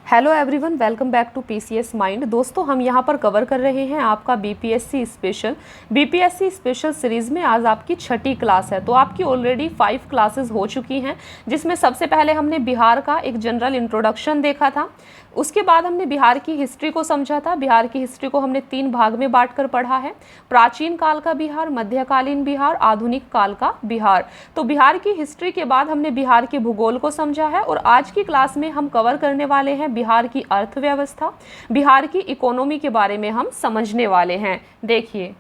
Hello everyone, welcome back to PCS mind. दोस्तों, हम यहाँ पर कवर कर रहे हैं आपका बीपीएससी स्पेशल सीरीज़ में आज आपकी छठी क्लास है। तो आपकी ऑलरेडी 5 क्लासेस हो चुकी हैं, जिसमें सबसे पहले हमने बिहार का एक जनरल इंट्रोडक्शन देखा था। उसके बाद हमने बिहार की हिस्ट्री को समझा था। बिहार की हिस्ट्री को हमने 3 भाग में बांट कर पढ़ा है: प्राचीन काल का बिहार, मध्यकालीन बिहार, आधुनिक काल का बिहार। तो बिहार की हिस्ट्री के बाद हमने बिहार के भूगोल को समझा है और आज की क्लास में हम कवर करने वाले हैं बिहार की अर्थव्यवस्था, बिहार की इकोनॉमी के बारे में हम समझने वाले हैं। देखिए,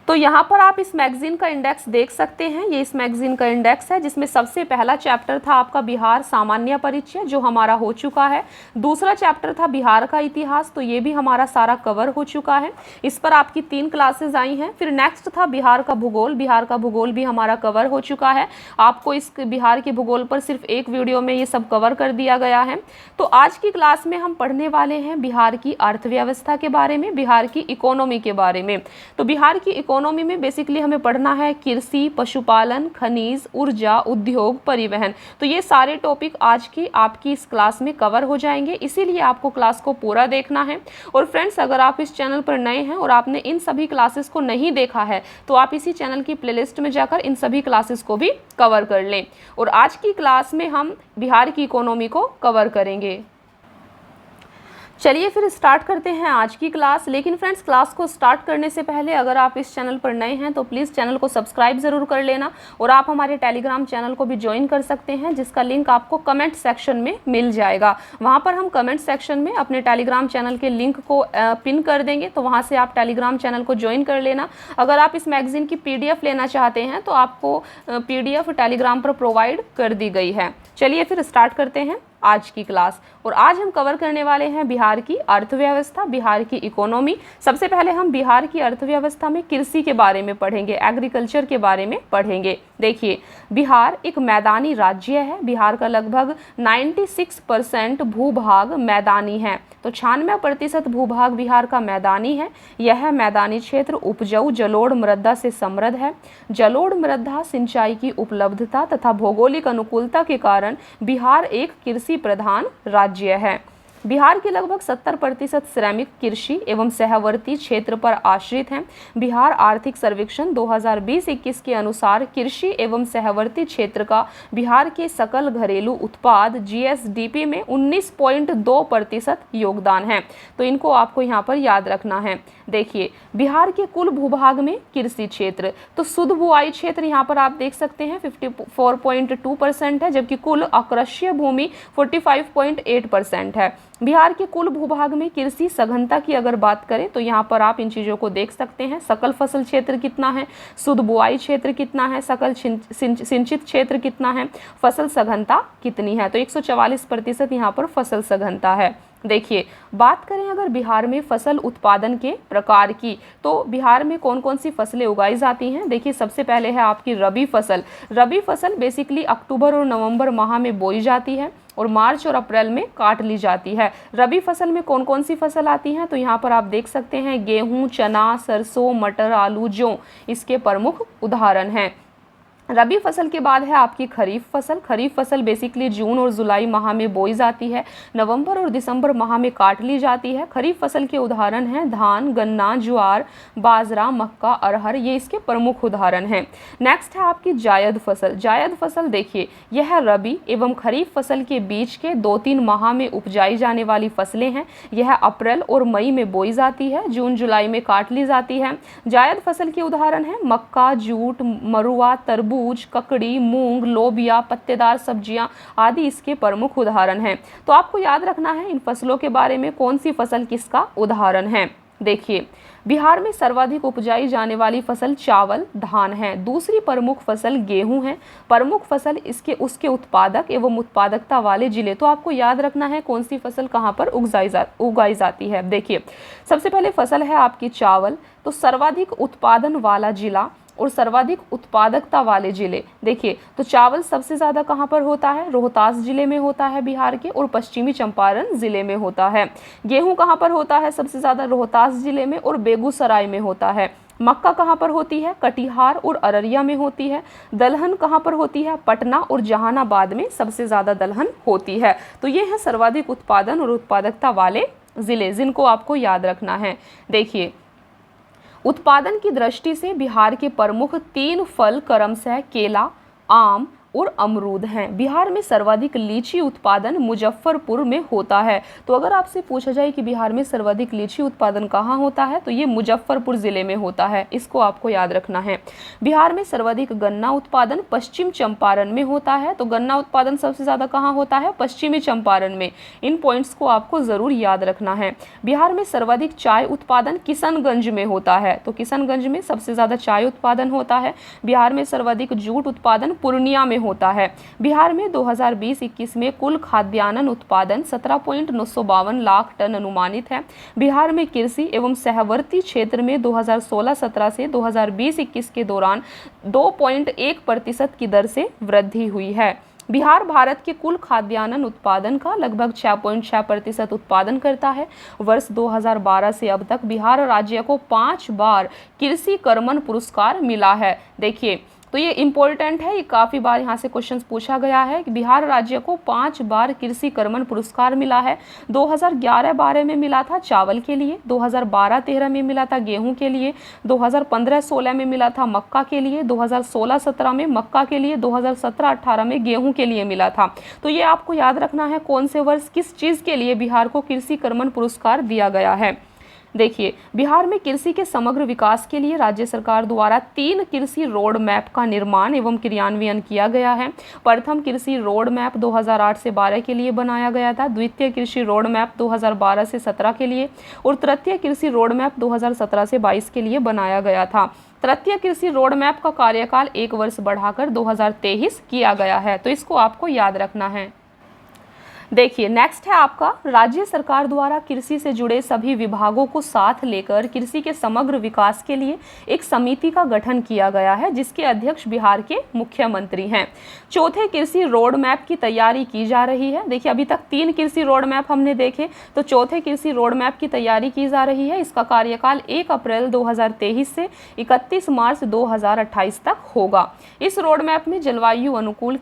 तो यहाँ पर आप इस मैगजीन का इंडेक्स देख सकते हैं। ये इस मैगजीन का इंडेक्स है, जिसमें सबसे पहला चैप्टर था आपका बिहार सामान्य परिचय, जो हमारा हो चुका है। दूसरा चैप्टर था बिहार का इतिहास, तो ये भी हमारा सारा कवर हो चुका है। इस पर आपकी 3 क्लासेस आई हैं। फिर नेक्स्ट था बिहार का भूगोल। बिहार का भूगोल भी हमारा कवर हो चुका है। आपको इस बिहार के भूगोल पर सिर्फ एक वीडियो में ये सब कवर कर दिया गया है। तो आज की क्लास में हम पढ़ने वाले हैं बिहार की अर्थव्यवस्था के बारे में, बिहार की इकोनॉमी के बारे में। तो बिहार की इकोनॉमी में बेसिकली हमें पढ़ना है कृषि, पशुपालन, खनिज, ऊर्जा, उद्योग, परिवहन। तो ये सारे टॉपिक आज की आपकी इस क्लास में कवर हो जाएंगे, इसीलिए आपको क्लास को पूरा देखना है। और फ्रेंड्स, अगर आप इस चैनल पर नए हैं और आपने इन सभी क्लासेस को नहीं देखा है, तो आप इसी चैनल की प्लेलिस्ट में जाकर इन सभी क्लासेस को भी कवर कर लें। और आज की क्लास में हम बिहार की इकोनॉमी को कवर करेंगे। चलिए फिर स्टार्ट करते हैं आज की क्लास। लेकिन फ्रेंड्स, क्लास को स्टार्ट करने से पहले अगर आप इस चैनल पर नए हैं तो प्लीज़ चैनल को सब्सक्राइब ज़रूर कर लेना। और आप हमारे टेलीग्राम चैनल को भी ज्वाइन कर सकते हैं, जिसका लिंक आपको कमेंट सेक्शन में मिल जाएगा। वहाँ पर हम कमेंट सेक्शन में अपने टेलीग्राम चैनल के लिंक को पिन कर देंगे, तो वहाँ से आप टेलीग्राम चैनल को ज्वाइन कर लेना। अगर आप इस मैगजीन की PDF लेना चाहते हैं तो आपको PDF टेलीग्राम पर प्रोवाइड कर दी गई है। चलिए फिर स्टार्ट करते हैं आज की क्लास। और आज हम कवर करने वाले हैं बिहार की अर्थव्यवस्था, बिहार की इकोनॉमी। सबसे पहले हम बिहार की अर्थव्यवस्था में कृषि के बारे में पढ़ेंगे, एग्रीकल्चर के बारे में पढ़ेंगे। देखिए, बिहार एक मैदानी राज्य है। बिहार का लगभग 96% भूभाग मैदानी है। तो 96% भूभाग बिहार का मैदानी है। यह मैदानी क्षेत्र उपजाऊ जलोढ़ मृदा से समृद्ध है। जलोढ़ मृदा सिंचाई की उपलब्धता तथा भौगोलिक अनुकूलता के कारण बिहार एक कृषि प्रधान राज्य है। बिहार के लगभग 70% श्रमिक कृषि एवं सहवर्ती क्षेत्र पर आश्रित हैं। बिहार आर्थिक सर्वेक्षण 2020-21 के अनुसार कृषि एवं सहवर्ती क्षेत्र का बिहार के सकल घरेलू उत्पाद GSDP में 19.2% योगदान है। तो इनको आपको यहाँ पर याद रखना है। देखिए, बिहार के कुल भूभाग में कृषि क्षेत्र, तो शुद्ध बुआई क्षेत्र यहाँ पर आप देख सकते हैं 54.2% है, जबकि कुल अकृषीय भूमि 45.8% है। बिहार के कुल भूभाग में कृषि सघनता की अगर बात करें तो यहाँ पर आप इन चीज़ों को देख सकते हैं। सकल फसल क्षेत्र कितना है, शुद्ध बुआई क्षेत्र कितना है, सकल सिंचित क्षेत्र कितना है, फसल सघनता कितनी है। तो 144% यहाँ पर फसल सघनता है। देखिए, बात करें अगर बिहार में फसल उत्पादन के प्रकार की, तो बिहार में कौन कौन सी फसलें उगाई जाती हैं। देखिए, सबसे पहले है आपकी रबी फसल। रबी फसल बेसिकली अक्टूबर और नवंबर माह में बोई जाती है और मार्च और अप्रैल में काट ली जाती है। रबी फसल में कौन कौन सी फसल आती हैं, तो यहाँ पर आप देख सकते हैं गेहूँ, चना, सरसों, मटर, आलू, जौ इसके प्रमुख उदाहरण हैं। रबी फसल के बाद है आपकी खरीफ फसल। खरीफ फसल बेसिकली जून और जुलाई माह में बोई जाती है, नवंबर और दिसंबर माह में काट ली जाती है। खरीफ फसल के उदाहरण हैं धान, गन्ना, ज्वार, बाजरा, मक्का, अरहर, ये इसके प्रमुख उदाहरण हैं। नेक्स्ट है आपकी जायद फसल। जायद फसल देखिए, यह रबी एवं खरीफ फसल के बीच के 2-3 माह में उपजाई जाने वाली फसलें हैं। यह अप्रैल और मई में बोई जाती है, जून जुलाई में काट ली जाती है। जायद फसल के उदाहरण हैं मक्का, जूट, मरुआ, तरबूज, ककड़ी, मूंग, लोबिया, पत्तेदार सब्जियां आदि इसके प्रमुख उदाहरण हैं। तो आपको याद रखना है इन फसलों के बारे में, कौन सी फसल किसका उदाहरण है। देखिए, बिहार में सर्वाधिक उपजाई जाने वाली फसल चावल, धान है। दूसरी प्रमुख फसल गेहूं है। प्रमुख फसल उसके उत्पादक एवं उत्पादकता वाले जिले, तो आपको याद रखना है कौन सी फसल कहां पर उगाई जाती है। देखिए, सबसे पहले फसल है आपकी चावल। तो सर्वाधिक उत्पादन वाला जिला और सर्वाधिक उत्पादकता वाले जिले, देखिए तो चावल सबसे ज़्यादा कहाँ पर होता है, रोहतास जिले में होता है बिहार के, और पश्चिमी चंपारण जिले में होता है। गेहूं कहाँ पर होता है सबसे ज़्यादा, रोहतास जिले में और बेगूसराय में होता है। मक्का कहाँ पर होती है, कटिहार और अररिया में होती है। दलहन कहाँ पर होती है, पटना और जहानाबाद में सबसे ज़्यादा दलहन होती है। तो ये है सर्वाधिक उत्पादन और उत्पादकता वाले ज़िले जिनको आपको याद रखना है। देखिए उत्पादन की दृष्टि से बिहार के प्रमुख 3 फल क्रमशः केला, आम और अमरूद हैं। बिहार में सर्वाधिक लीची उत्पादन मुजफ्फरपुर में होता है। तो अगर आपसे पूछा जाए कि बिहार में सर्वाधिक लीची उत्पादन कहाँ होता है, तो ये मुजफ्फरपुर जिले में होता है, इसको आपको याद रखना है। बिहार में सर्वाधिक गन्ना उत्पादन पश्चिम चंपारण में होता है। तो गन्ना उत्पादन सबसे ज़्यादा कहाँ होता है, पश्चिमी चंपारण में। इन पॉइंट्स को आपको ज़रूर याद रखना है। बिहार में सर्वाधिक चाय उत्पादन किशनगंज में होता है। तो किशनगंज में सबसे ज़्यादा चाय उत्पादन होता है। बिहार में सर्वाधिक जूट उत्पादन पूर्णिया में होता है। बिहार में 2020-21 में कुल खाद्यान्न उत्पादन 17.952 लाख टन अनुमानित है। बिहार में कृषि एवं सहवर्ती क्षेत्र में 2016-17 से 2020-21 के दौरान 2.1% की दर से वृद्धि हुई है। बिहार भारत के कुल खाद्यान्न उत्पादन का लगभग 6.6% उत्पादन करता है। वर्ष 2012 से अब तक बिहार राज्य को 5 बार कृषि कर्मण पुरस्कार मिला है। देखिए तो ये इम्पोर्टेंट है, ये काफ़ी बार यहाँ से क्वेश्चन पूछा गया है कि बिहार राज्य को 5 बार कृषि कर्मण पुरस्कार मिला है। 2011-12 में मिला था चावल के लिए, 2012-13 में मिला था गेहूं के लिए, 2015-16 में मिला था मक्का के लिए, 2016-17 में मक्का के लिए, 2017-18 में गेहूं के लिए मिला था। तो ये आपको याद रखना है कौन से वर्ष किस चीज़ के लिए बिहार को कृषि कर्मण पुरस्कार दिया गया है। देखिए बिहार में कृषि के समग्र विकास के लिए राज्य सरकार द्वारा 3 कृषि रोड मैप का निर्माण एवं क्रियान्वयन किया गया है। प्रथम कृषि रोड मैप 2008 से 12 के लिए बनाया गया था, द्वितीय कृषि रोड मैप 2012 से 17 के लिए और तृतीय कृषि रोड मैप 2017 से 22 के लिए बनाया गया था। तृतीय कृषि रोड मैप का कार्यकाल 1 वर्ष बढ़ाकर 2023 किया गया है। तो इसको आपको याद रखना है। देखिए नेक्स्ट है आपका राज्य सरकार द्वारा कृषि से जुड़े सभी विभागों को साथ लेकर कृषि के समग्र विकास के लिए एक समिति का गठन किया गया है, जिसके अध्यक्ष बिहार के मुख्यमंत्री हैं। चौथे कृषि रोड मैप की तैयारी की जा रही है। देखिए अभी तक 3 कृषि रोड मैप हमने देखे, तो चौथे कृषि रोड मैप की तैयारी की जा रही है। इसका कार्यकाल 1 अप्रैल 2023 से 31 मार्च 2028 तक होगा। इस रोड मैप में जलवायु अनुकूल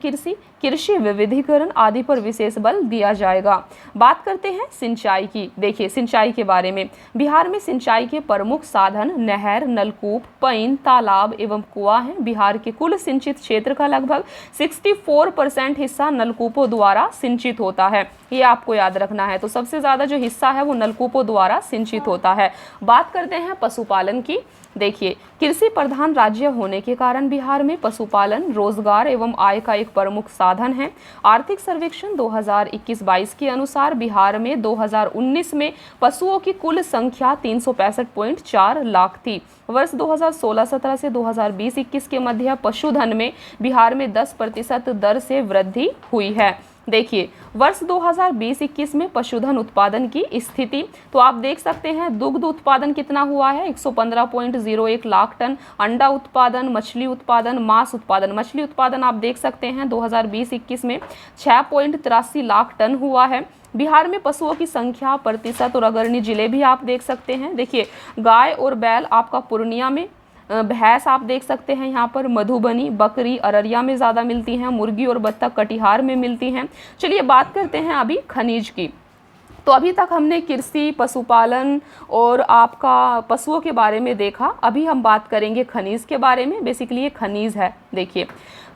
कृषि विविधीकरण आदि पर विशेष बल दिया जाएगा। बात करते हैं सिंचाई की। देखिए सिंचाई के बारे में, बिहार में सिंचाई के प्रमुख साधन नहर, नलकूप, पईन, तालाब एवं कुआं हैं। बिहार के कुल सिंचित क्षेत्र का लगभग 64% हिस्सा नलकूपों द्वारा सिंचित होता है। ये आपको याद रखना है। तो सबसे ज़्यादा जो हिस्सा है वो नलकूपों द्वारा सिंचित होता है। बात करते हैं पशुपालन की। देखिए कृषि प्रधान राज्य होने के कारण बिहार में पशुपालन रोजगार एवं आय का एक प्रमुख साधन है। आर्थिक सर्वेक्षण 2021-22 के अनुसार बिहार में 2019 में पशुओं की कुल संख्या 365.4 लाख थी। वर्ष 2016-17 से 2020-21 के मध्य पशुधन में बिहार में 10% दर से वृद्धि हुई है। देखिए वर्ष 2020-21 में पशुधन उत्पादन की स्थिति तो आप देख सकते हैं। दुग्ध उत्पादन कितना हुआ है, 115.01 लाख टन। अंडा उत्पादन, मछली उत्पादन, मांस उत्पादन, मछली उत्पादन आप देख सकते हैं 2020-21 में 6.83 लाख टन हुआ है। बिहार में पशुओं की संख्या, प्रतिशत और अग्रणी जिले भी आप देख सकते हैं। देखिए गाय और बैल आपका पूर्णिया में, भैंस आप देख सकते हैं यहाँ पर मधुबनी, बकरी अररिया में ज़्यादा मिलती हैं, मुर्गी और बत्तख कटिहार में मिलती हैं। चलिए बात करते हैं अभी खनिज की। तो अभी तक हमने कृषि, पशुपालन और आपका पशुओं के बारे में देखा। अभी हम बात करेंगे खनिज के बारे में। बेसिकली ये खनिज है। देखिए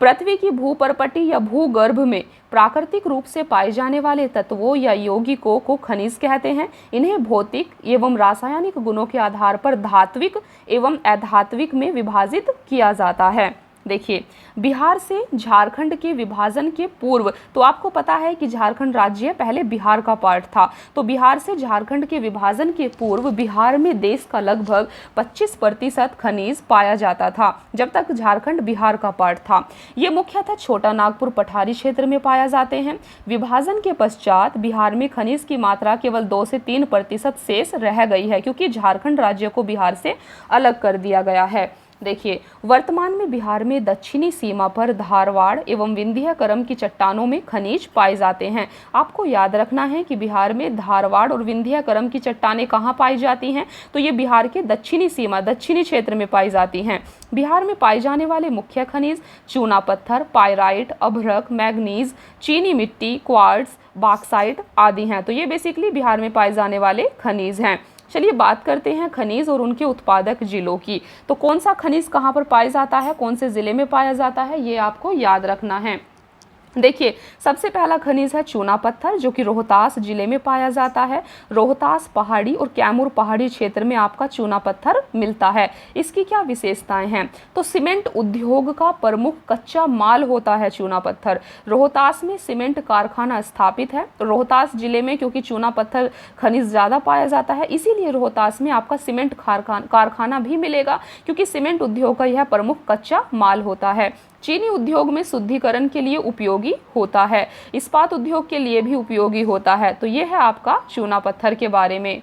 पृथ्वी की भूपर्पटी या भूगर्भ में प्राकृतिक रूप से पाए जाने वाले तत्वों या यौगिकों को खनिज कहते हैं। इन्हें भौतिक एवं रासायनिक गुणों के आधार पर धात्विक एवं अधात्विक में विभाजित किया जाता है। देखिए बिहार से झारखंड के विभाजन के पूर्व, तो आपको पता है कि झारखंड राज्य पहले बिहार का पार्ट था। तो बिहार से झारखंड के विभाजन के पूर्व बिहार में देश का लगभग 25% खनिज पाया जाता था, जब तक झारखंड बिहार का पार्ट था। ये मुख्यतः छोटा नागपुर पठारी क्षेत्र में पाया जाते हैं। विभाजन के पश्चात बिहार में खनिज की मात्रा केवल 2 से 3% शेष रह गई है, क्योंकि झारखंड राज्य को बिहार से अलग कर दिया गया है। देखिए, वर्तमान में बिहार में दक्षिणी सीमा पर धारवाड़ एवं विंध्यकरम की चट्टानों में खनिज पाए जाते हैं। आपको याद रखना है कि बिहार में धारवाड़ और विंध्यकरम की चट्टानें कहाँ पाई जाती हैं, तो ये बिहार के दक्षिणी सीमा, दक्षिणी क्षेत्र में पाई जाती हैं। बिहार में पाए जाने वाले मुख्य खनिज चूना पत्थर, पायराइट, अभ्रक, मैग्नीज, चीनी मिट्टी, क्वार्ट्ज, बॉक्साइट आदि हैं। तो ये बेसिकली बिहार में पाए जाने वाले खनिज हैं। चलिए बात करते हैं खनिज और उनके उत्पादक जिलों की। तो कौन सा खनिज कहाँ पर पाया जाता है, कौन से ज़िले में पाया जाता है, ये आपको याद रखना है। देखिए, सबसे पहला खनिज है चूना पत्थर, जो कि रोहतास जिले में पाया जाता है। रोहतास पहाड़ी और कैमूर पहाड़ी क्षेत्र में आपका चूना पत्थर मिलता है। इसकी क्या विशेषताएं हैं, तो सीमेंट उद्योग का प्रमुख कच्चा माल होता है चूना पत्थर। रोहतास में सीमेंट कारखाना स्थापित है। रोहतास जिले में क्योंकि चूना पत्थर खनिज ज़्यादा पाया जाता है, इसीलिए रोहतास में आपका सीमेंट कारखाना भी मिलेगा, क्योंकि सीमेंट उद्योग का यह प्रमुख कच्चा माल होता है। चीनी उद्योग में शुद्धिकरण के लिए उपयोगी होता है। इस्पात उद्योग के लिए भी उपयोगी होता है। तो ये है आपका चूना पत्थर के बारे में।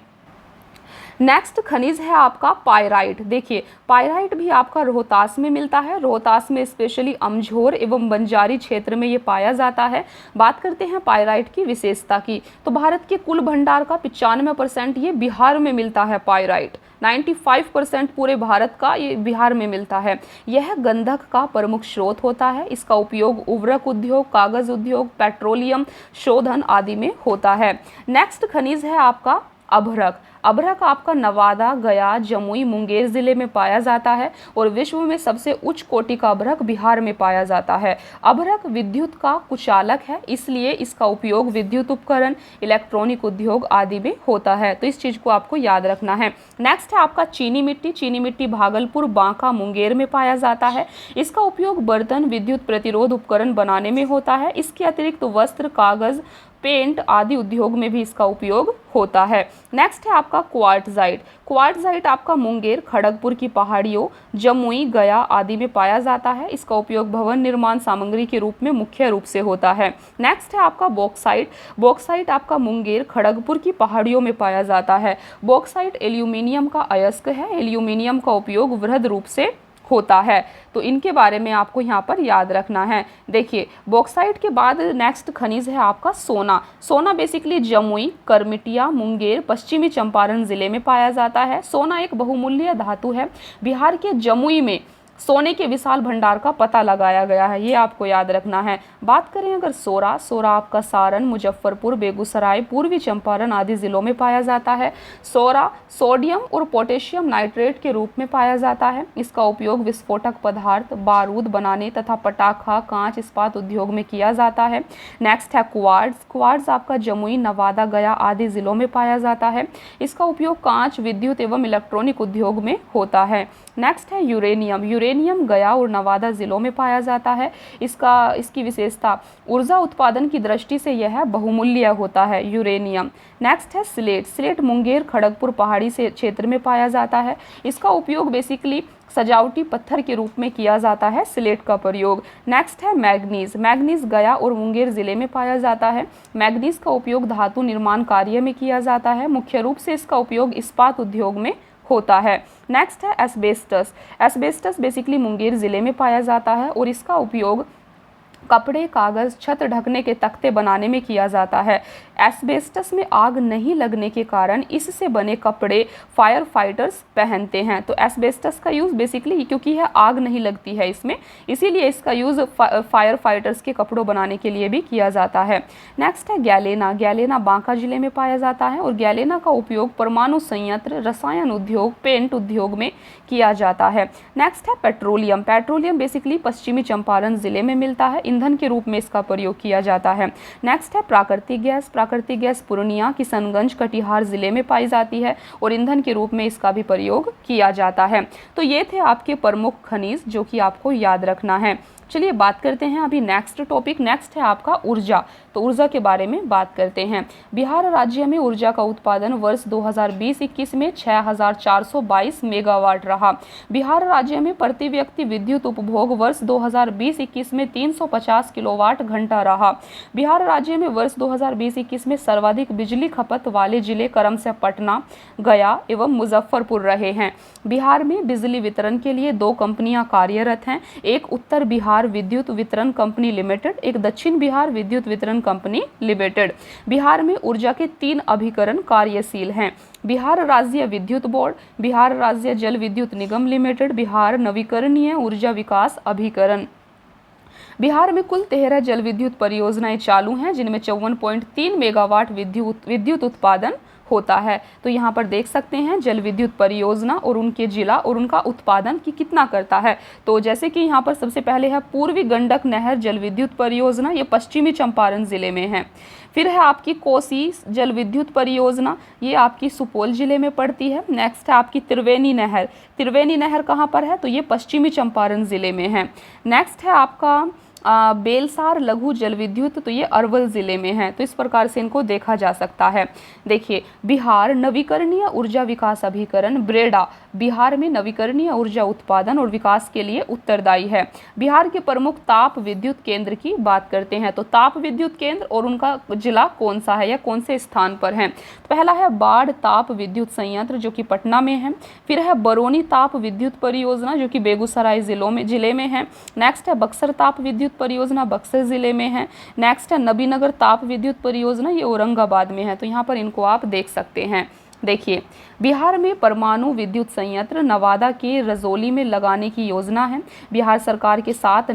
नेक्स्ट खनिज है आपका पायराइट। देखिए, पायराइट भी आपका रोहतास में मिलता है। रोहतास में स्पेशली अमझोर एवं बंजारी क्षेत्र में ये पाया जाता है। बात करते हैं पायराइट की विशेषता की, तो भारत के कुल भंडार का 95% ये बिहार में मिलता है। पायराइट 95% पूरे भारत का ये बिहार में मिलता है। यह गंधक का प्रमुख स्रोत होता है। इसका उपयोग उर्वरक उद्योग, कागज उद्योग, पेट्रोलियम शोधन आदि में होता है। नेक्स्ट खनिज है आपका अभ्रक। अभ्रक आपका नवादा, गया, जमुई, मुंगेर जिले में पाया जाता है और विश्व में सबसे उच्च कोटि का अभ्रक बिहार में पाया जाता है। अभ्रक विद्युत का कुचालक है, इसलिए इसका उपयोग विद्युत उपकरण, इलेक्ट्रॉनिक उद्योग आदि में होता है। तो इस चीज को आपको याद रखना है। नेक्स्ट है आपका चीनी मिट्टी। चीनी मिट्टी भागलपुर, बांका, मुंगेर में पाया जाता है। इसका उपयोग बर्तन, विद्युत प्रतिरोध उपकरण बनाने में होता है। इसके अतिरिक्त वस्त्र, कागज, पेंट आदि उद्योग में भी इसका उपयोग होता है। नेक्स्ट है आपका क्वार्ट्जाइट। क्वार्ट्जाइट आपका मुंगेर, खड़गपुर की पहाड़ियों, जमुई, गया आदि में पाया जाता है। इसका उपयोग भवन निर्माण सामग्री के रूप में मुख्य रूप से होता है। नेक्स्ट है आपका बॉक्साइट। बॉक्साइट आपका मुंगेर, खड़गपुर की पहाड़ियों में पाया जाता है। बॉक्साइट एल्यूमिनियम का अयस्क है। एल्यूमिनियम का उपयोग वृहद रूप से होता है। तो इनके बारे में आपको यहाँ पर याद रखना है। देखिए, बॉक्साइट के बाद नेक्स्ट खनिज है आपका सोना। सोना बेसिकली जमुई, करमिटिया, मुंगेर, पश्चिमी चंपारण जिले में पाया जाता है। सोना एक बहुमूल्य धातु है। बिहार के जमुई में सोने के विशाल भंडार का पता लगाया गया है, ये आपको याद रखना है। बात करें अगर सोरा, सोरा आपका सारण, मुजफ्फरपुर, बेगूसराय, पूर्वी चंपारण आदि जिलों में पाया जाता है। सोरा सोडियम और पोटेशियम नाइट्रेट के रूप में पाया जाता है। इसका उपयोग विस्फोटक पदार्थ, बारूद बनाने तथा पटाखा, कांच, इस्पात उद्योग में किया जाता है। नेक्स्ट है क्वार्ट्ज। क्वार्ट्ज आपका जमुई, नवादा, गया आदि जिलों में पाया जाता है। इसका उपयोग कांच, विद्युत एवं इलेक्ट्रॉनिक उद्योग में होता है। नेक्स्ट है यूरेनियम। यूरेनियम गया और नवादा जिलों में पाया जाता है। इसकी विशेषता ऊर्जा उत्पादन की दृष्टि से यह बहुमूल्य होता है यूरेनियम। नेक्स्ट है स्लेट। स्लेट मुंगेर, खड़गपुर पहाड़ी से क्षेत्र में पाया जाता है। इसका उपयोग बेसिकली सजावटी पत्थर के रूप में किया जाता है, स्लेट का प्रयोग। नेक्स्ट है मैग्नीज। मैग्नीज गया और मुंगेर जिले में पाया जाता है। मैग्नीज का उपयोग धातु निर्माण कार्य में किया जाता है। मुख्य रूप से इसका उपयोग इस्पात उद्योग में होता है। नेक्स्ट है एस्बेस्टस। एस्बेस्टस बेसिकली मुंगेर जिले में पाया जाता है और इसका उपयोग कपड़े, कागज, छत ढकने के तख्ते बनाने में किया जाता है। एस्बेस्टस में आग नहीं लगने के कारण इससे बने कपड़े फायर फाइटर्स पहनते हैं। तो एस्बेस्टस का यूज़ बेसिकली क्योंकि यह आग नहीं लगती है इसमें, इसीलिए इसका यूज़ फायर फाइटर्स के कपड़ों बनाने के लिए भी किया जाता है। नेक्स्ट है गैलेना। गैलेना बांका जिले में पाया जाता है और गैलेना का उपयोग परमाणु संयंत्र, रसायन उद्योग, पेंट उद्योग में किया जाता है। नेक्स्ट है पेट्रोलियम। पेट्रोलियम बेसिकली पश्चिमी चंपारण जिले में मिलता है। ईंधन के रूप में इसका प्रयोग किया जाता है। नेक्स्ट है प्राकृतिक गैस। प्राकृतिक गैस पूर्णिया, किशनगंज, कटिहार जिले में पाई जाती है और ईंधन के रूप में इसका भी प्रयोग किया जाता है। तो ये थे आपके प्रमुख खनिज जो कि आपको याद रखना है। चलिए बात करते हैं अभी नेक्स्ट टॉपिक। नेक्स्ट है आपका ऊर्जा। तो ऊर्जा के बारे में बात करते हैं। बिहार राज्य में ऊर्जा का उत्पादन वर्ष 2020-21 में 6422 मेगावाट रहा। बिहार राज्य में प्रति व्यक्ति विद्युत उपभोग वर्ष 2020-21 में 350 किलोवाट घंटा रहा। बिहार राज्य में वर्ष 2020-21 में सर्वाधिक बिजली खपत वाले जिले क्रमशः पटना, गया एवं मुजफ्फरपुर रहे हैं। बिहार में बिजली वितरण के लिए 2 कंपनियां कार्यरत हैं, एक उत्तर बिहार विद्युत वितरण कंपनी लिमिटेड, एक दक्षिण बिहार विद्युत वितरण कंपनी लिमिटेड। बिहार में ऊर्जा के 3 अभिकरण कार्यशील हैं, बिहार राज्य विद्युत बोर्ड, बिहार राज्य जल विद्युत निगम लिमिटेड, बिहार नवीकरणीय ऊर्जा विकास अभिकरण। बिहार में कुल 13 जल विद्युत परियोजनाएं चालू हैं, जिनमें 54.3 मेगावाट विद्युत उत्पादन होता है। तो यहाँ पर देख सकते हैं जल विद्युत परियोजना और उनके जिला और उनका उत्पादन की कितना करता है। तो जैसे कि यहाँ पर सबसे पहले है पूर्वी गंडक नहर जल विद्युत परियोजना, ये पश्चिमी चंपारण जिले में है। फिर है आपकी कोसी जल विद्युत परियोजना, ये आपकी सुपौल जिले में पड़ती है। नेक्स्ट है आपकी त्रिवेणी नहर। त्रिवेणी नहर कहाँ पर है? तो ये पश्चिमी चंपारण जिले में है। नेक्स्ट है आपका बेलसार लघु जल विद्युत, तो ये अरवल जिले में है। तो इस प्रकार से इनको देखा जा सकता है। देखिए बिहार नवीकरणीय ऊर्जा विकास अभिकरण ब्रेडा बिहार में नवीकरणीय ऊर्जा उत्पादन और विकास के लिए उत्तरदायी है। बिहार के प्रमुख ताप विद्युत केंद्र की बात करते हैं। तो ताप विद्युत केंद्र और उनका जिला कौन सा है या कौन से स्थान पर है? तो पहला है बाढ़ ताप विद्युत संयंत्र जो कि पटना में है। फिर है बरौनी ताप विद्युत परियोजना जो कि बेगूसराय जिले में है। नेक्स्ट है बक्सर ताप विद्युत परियोजना बक्सर जिले में है। नेक्स्ट है नबीनगर ताप विद्युत परियोजना, ये औरंगाबाद में है। तो यहाँ पर इनको आप देख सकते हैं। देखिए बिहार में परमाणु विद्युत संयंत्र नवादा के रजौली में लगाने की योजना है। बिहार सरकार के 7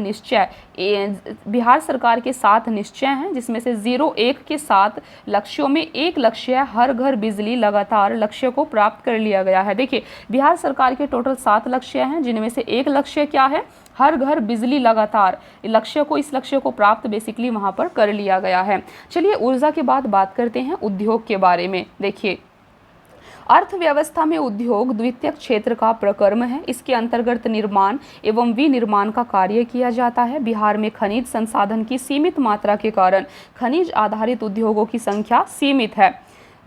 निश्चय हैं, जिसमें से 01 के 7 लक्ष्यों में एक लक्ष्य है हर घर बिजली लगातार लक्ष्य को प्राप्त कर लिया गया है। देखिए बिहार सरकार के टोटल 7 लक्ष्य हैं, जिनमें से एक लक्ष्य क्या है? हर घर बिजली लगातार लक्ष्य को, इस लक्ष्य को प्राप्त बेसिकली वहां पर कर लिया गया है। चलिए ऊर्जा के बाद बात करते हैं उद्योग के बारे में। देखिए अर्थव्यवस्था में उद्योग द्वितीयक क्षेत्र का प्रकर्म है। इसके अंतर्गत निर्माण एवं विनिर्माण का कार्य किया जाता है। बिहार में खनिज संसाधन की सीमित मात्रा के कारण खनिज आधारित उद्योगों की संख्या सीमित है।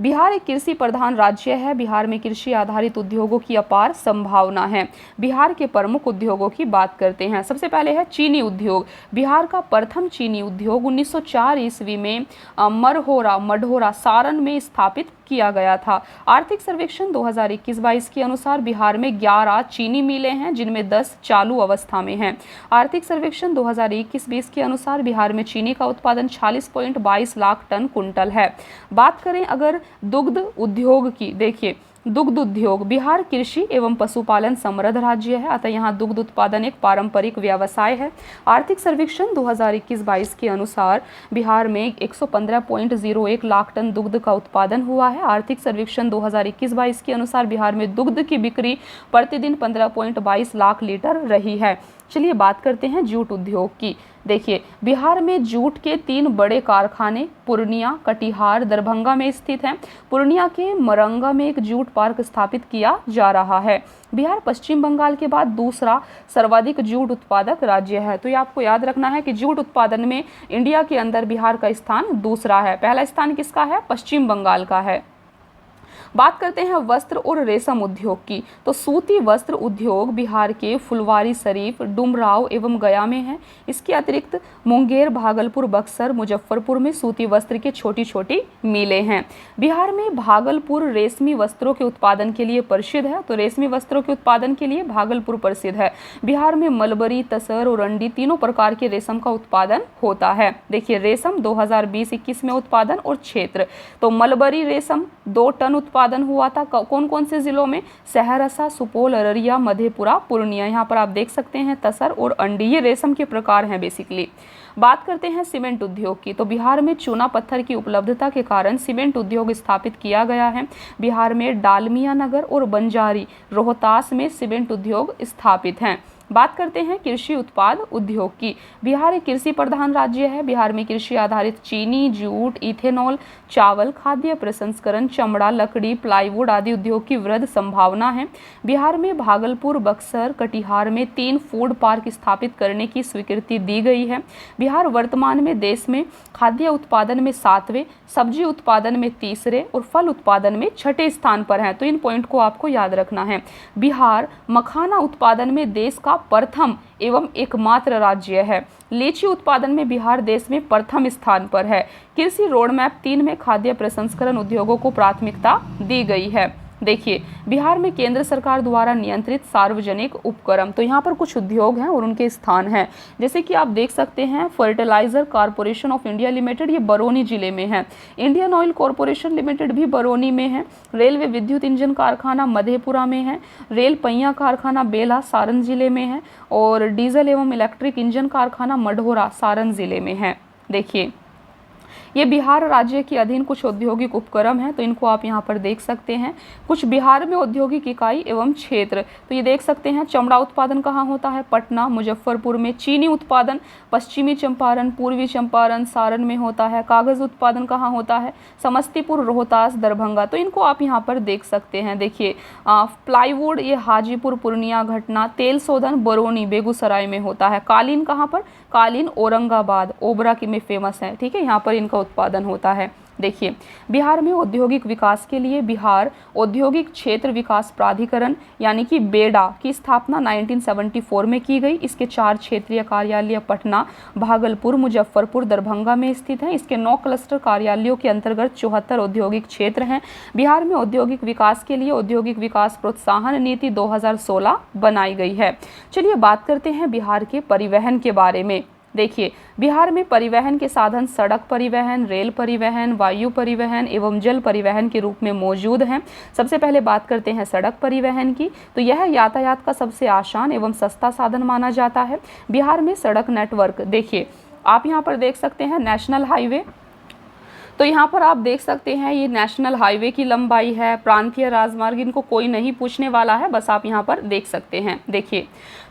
बिहार एक कृषि प्रधान राज्य है। बिहार में कृषि आधारित उद्योगों की अपार संभावना है। बिहार के प्रमुख उद्योगों की बात करते हैं। सबसे पहले है चीनी उद्योग। बिहार का प्रथम चीनी उद्योग 1904 ईस्वी में मढ़ौरा सारण में स्थापित किया गया था। आर्थिक सर्वेक्षण 2021-22 के अनुसार बिहार में 11 चीनी मिलें हैं, जिनमें 10 चालू अवस्था में हैं। आर्थिक सर्वेक्षण 2021-22 के अनुसार बिहार में चीनी का उत्पादन 46.22 लाख टन कुंटल है। बात करें अगर दुग्ध उद्योग की, देखिए दुग्ध उद्योग बिहार कृषि एवं पशुपालन समृद्ध राज्य है, अतः यहाँ दुग्ध उत्पादन एक पारंपरिक व्यवसाय है। आर्थिक सर्वेक्षण 2021-22 के अनुसार बिहार में 115.01 लाख टन दुग्ध का उत्पादन हुआ है। आर्थिक सर्वेक्षण 2021-22 के अनुसार बिहार में दुग्ध की बिक्री प्रतिदिन 15.22 लाख लीटर रही है। चलिए बात करते हैं जूट उद्योग की। देखिए बिहार में जूट के 3 बड़े कारखाने पूर्णिया, कटिहार, दरभंगा में स्थित हैं। पूर्णिया के मरंगा में एक जूट पार्क स्थापित किया जा रहा है। बिहार पश्चिम बंगाल के बाद दूसरा सर्वाधिक जूट उत्पादक राज्य है। तो ये आपको याद रखना है कि जूट उत्पादन में इंडिया के अंदर बिहार का स्थान दूसरा है। पहला स्थान किसका है? पश्चिम बंगाल का है। बात करते हैं वस्त्र और रेशम उद्योग की। तो सूती वस्त्र उद्योग बिहार के फुलवारी शरीफ, डुमराव एवं गया में है। इसके अतिरिक्त मुंगेर, भागलपुर, बक्सर, मुजफ्फरपुर में सूती वस्त्र के छोटी छोटी मिलें हैं। बिहार में भागलपुर रेशमी वस्त्रों के उत्पादन के लिए प्रसिद्ध है। तो रेशमी वस्त्रों के उत्पादन के लिए भागलपुर प्रसिद्ध है। बिहार में मलबरी, तसर और अंडी तीनों प्रकार के रेशम का उत्पादन होता है। देखिए रेशम 2020-21 में उत्पादन और क्षेत्र, तो मलबरी रेशम 2 टन उत्पादन हुआ था। कौन कौन से जिलों में? सहरसा, सुपौल, अररिया, मधेपुरा, पूर्णिया। यहाँ पर आप देख सकते हैं तसर और अंडी, ये रेशम के प्रकार हैं बेसिकली। बात करते हैं सीमेंट उद्योग की। तो बिहार में चूना पत्थर की उपलब्धता के कारण सीमेंट उद्योग स्थापित किया गया है। बिहार में डालमिया नगर और बंजारी, रोहतास में सीमेंट उद्योग स्थापित हैं। बात करते हैं कृषि उत्पाद उद्योग की। बिहार एक कृषि प्रधान राज्य है। बिहार में कृषि आधारित चीनी, जूट, इथेनॉल, चावल, खाद्य प्रसंस्करण, चमड़ा, लकड़ी, प्लाईवुड आदि उद्योग की वृहद संभावना है। बिहार में भागलपुर, बक्सर, कटिहार में 3 फूड पार्क स्थापित करने की स्वीकृति दी गई है। बिहार वर्तमान में देश में खाद्य उत्पादन में 7वें, सब्जी उत्पादन में 3रे और फल उत्पादन में 6ठे स्थान पर है। तो इन पॉइंट को आपको याद रखना है। बिहार मखाना उत्पादन में देश का प्रथम एवं एकमात्र राज्य है। लीची उत्पादन में बिहार देश में प्रथम स्थान पर है। कृषि रोड मैप 3 में खाद्य प्रसंस्करण उद्योगों को प्राथमिकता दी गई है। देखिए, बिहार में केंद्र सरकार द्वारा नियंत्रित सार्वजनिक उपक्रम, तो यहाँ पर कुछ उद्योग हैं और उनके स्थान हैं। जैसे कि आप देख सकते हैं, fertilizer corporation of India limited, ये बरौनी जिले में है। इंडियन ऑयल कॉरपोरेशन लिमिटेड भी बरौनी में है। रेलवे विद्युत इंजन कारखाना मधेपुरा में है। रेल पहिया कारखाना बेला सारण जिले में है और डीजल एवं इलेक्ट्रिक इंजन कारखाना मढ़ौरा सारण जिले में है। देखिए, ये बिहार राज्य के अधीन कुछ औद्योगिक उपक्रम हैं, तो इनको आप यहाँ पर देख सकते हैं। कुछ बिहार में औद्योगिक इकाई एवं क्षेत्र, तो ये देख सकते हैं। चमड़ा उत्पादन कहाँ होता है? पटना, मुजफ्फरपुर में। चीनी उत्पादन पश्चिमी चंपारण, पूर्वी चंपारण, सारण में होता है। कागज उत्पादन कहाँ होता है? समस्तीपुर, रोहतास, दरभंगा, तो इनको आप यहाँ पर देख सकते हैं। देखिए, प्लाईवुड ये हाजीपुर, पूर्णिया, घटना। तेल शोधन बरौनी, बेगूसराय में होता है। कालीन कहाँ पर? कालीन औरंगाबाद, ओबरा की में फेमस है। ठीक है, यहाँ पर इनका उत्पादन होता है। देखिए, बिहार में औद्योगिक विकास के लिए बिहार औद्योगिक क्षेत्र विकास प्राधिकरण यानी कि बेडा की स्थापना 1974 में की गई। इसके 4 क्षेत्रीय कार्यालय पटना, भागलपुर, मुजफ्फरपुर, दरभंगा में स्थित हैं। इसके 9 क्लस्टर कार्यालयों के अंतर्गत 74 औद्योगिक क्षेत्र हैं। बिहार में औद्योगिक विकास के लिए औद्योगिक विकास प्रोत्साहन नीति 2016 बनाई गई है। चलिए बात करते हैं बिहार के परिवहन के बारे में। देखिए, बिहार में परिवहन के साधन सड़क परिवहन, रेल परिवहन, वायु परिवहन एवं जल परिवहन के रूप में मौजूद हैं। सबसे पहले बात करते हैं सड़क परिवहन की, तो यह यातायात का सबसे आसान एवं सस्ता साधन माना जाता है। बिहार में सड़क नेटवर्क, देखिए आप यहाँ पर देख सकते हैं नेशनल हाईवे, तो यहाँ पर आप देख सकते हैं ये नेशनल हाईवे की लंबाई है। प्रांतीय राजमार्ग, इनको कोई नहीं पूछने वाला है, बस आप यहाँ पर देख सकते हैं। देखिए,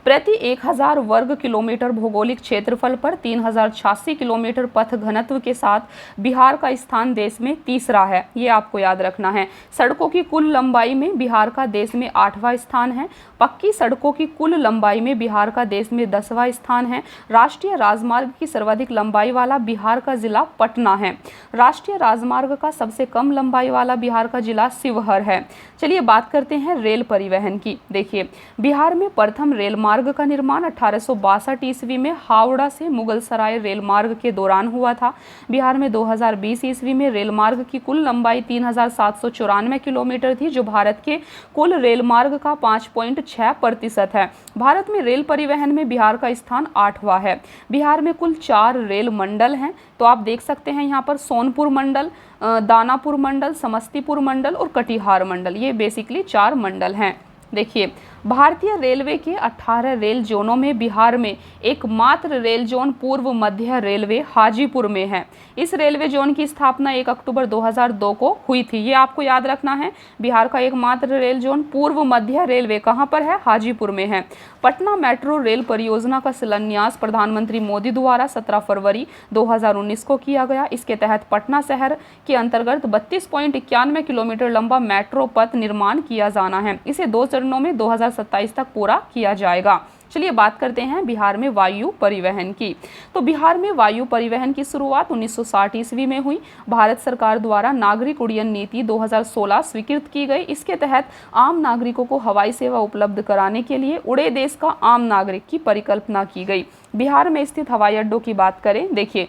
प्रति 1000 वर्ग किलोमीटर भौगोलिक क्षेत्रफल पर 3086 किलोमीटर पथ घनत्व के साथ बिहार का स्थान देश में 3रा है। ये आपको याद रखना है। सड़कों की कुल लंबाई में बिहार का देश में 8वां स्थान है। पक्की सड़कों की कुल लंबाई में बिहार का देश में 10वां स्थान है। राष्ट्रीय राजमार्ग की सर्वाधिक लंबाई वाला बिहार का जिला पटना है। राष्ट्रीय राजमार्ग का सबसे कम लंबाई वाला बिहार का जिला शिवहर है। चलिए बात करते हैं रेल परिवहन की। देखिए, बिहार में प्रथम रेल मार्ग का निर्माण 1862 ईस्वी में हावड़ा से मुगलसराय रेल मार्ग के दौरान हुआ था। बिहार में 2020 ईस्वी में रेल मार्ग की कुल लंबाई 3794 किलोमीटर थी, जो भारत के कुल रेल मार्ग का 5.6% है। भारत में रेल परिवहन में बिहार का स्थान 8वां है। बिहार में कुल 4 रेल मंडल हैं, तो आप देख सकते हैं यहाँ पर सोनपुर मंडल, दानापुर मंडल, समस्तीपुर मंडल और कटिहार मंडल, ये बेसिकली 4 मंडल हैं। देखिए, भारतीय रेलवे के 18 रेल जोनों में बिहार में एकमात्र रेल जोन पूर्व मध्य रेलवे हाजीपुर में है। इस रेलवे जोन की स्थापना 1 अक्टूबर 2002 को हुई थी। ये आपको याद रखना है। बिहार का एकमात्र रेल जोन पूर्व मध्य रेलवे कहाँ पर है? हाजीपुर में है। पटना मेट्रो रेल परियोजना का शिलान्यास प्रधानमंत्री मोदी द्वारा 17 फरवरी 2019 को किया गया। इसके तहत पटना शहर के अंतर्गत 32.91 किलोमीटर लंबा मेट्रो पथ निर्माण किया जाना है। इसे 2 चरणों में 2027 तक पूरा किया जाएगा। चलिए बात करते हैं बिहार में वायु परिवहन की। तो बिहार में वायु परिवहन की शुरुआत 1960 ईस्वी में हुई। भारत सरकार द्वारा नागरिक उड्डयन नीति 2016 स्वीकृत की गई। इसके तहत आम नागरिकों को हवाई सेवा उपलब्ध कराने के लिए उड़े देश का आम नागरिक की परिकल्पना की गई। बिहार में स्थित हवाई अड्डों की बात करें, देखिए,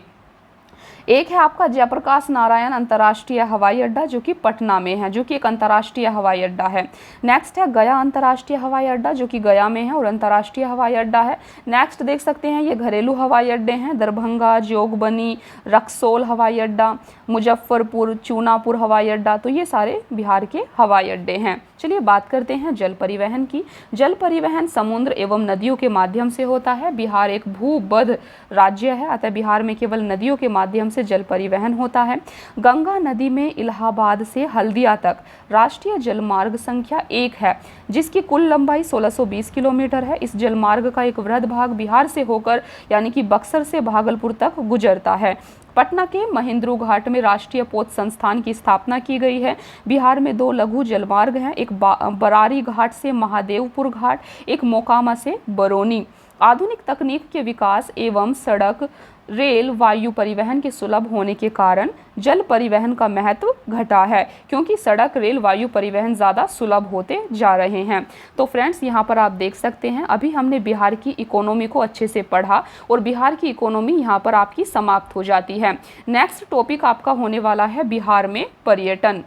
एक है आपका जयप्रकाश नारायण अंतर्राष्ट्रीय हवाई अड्डा, जो कि पटना में है, जो कि एक अंतर्राष्ट्रीय हवाई अड्डा है। नेक्स्ट है गया अंतर्राष्ट्रीय हवाई अड्डा, जो कि गया में है और अंतर्राष्ट्रीय हवाई अड्डा है। नेक्स्ट देख सकते हैं ये घरेलू हवाई अड्डे हैं, दरभंगा, जोगबनी, रक्सौल हवाई अड्डा, मुजफ्फरपुर, चूनापुर हवाई अड्डा, तो ये सारे बिहार के हवाई अड्डे हैं। चलिए बात करते हैं जल परिवहन की। जल परिवहन समुद्र एवं नदियों के माध्यम से होता है। बिहार एक भूबद्ध राज्य है, अतः बिहार में केवल नदियों के माध्यम से से जल परिवहन होता है। गंगा नदी में इलाहाबाद से हल्दिया तक राष्ट्रीय जलमार्ग संख्या 1 है, जिसकी कुल लंबाई 1620 किलोमीटर है। इस जलमार्ग का एक वृहद भाग बिहार से होकर यानी कि बक्सर से भागलपुर तक गुजरता है। पटना के महेंद्रू घाट में राष्ट्रीय पोत संस्थान की स्थापना की गई है। बिहार में 2 लघु जलमार्ग हैं, एक बरारी घाट से महादेवपुर घाट, एक मोकामा से बरौनी। आधुनिक तकनीक के विकास एवं सड़क, रेल, वायु परिवहन के सुलभ होने के कारण जल परिवहन का महत्व घटा है, क्योंकि सड़क, रेल, वायु परिवहन ज़्यादा सुलभ होते जा रहे हैं। तो फ्रेंड्स, यहाँ पर आप देख सकते हैं अभी हमने बिहार की इकोनॉमी को अच्छे से पढ़ा और बिहार की इकोनॉमी यहाँ पर आपकी समाप्त हो जाती है। नेक्स्ट टॉपिक आपका होने वाला है बिहार में पर्यटन।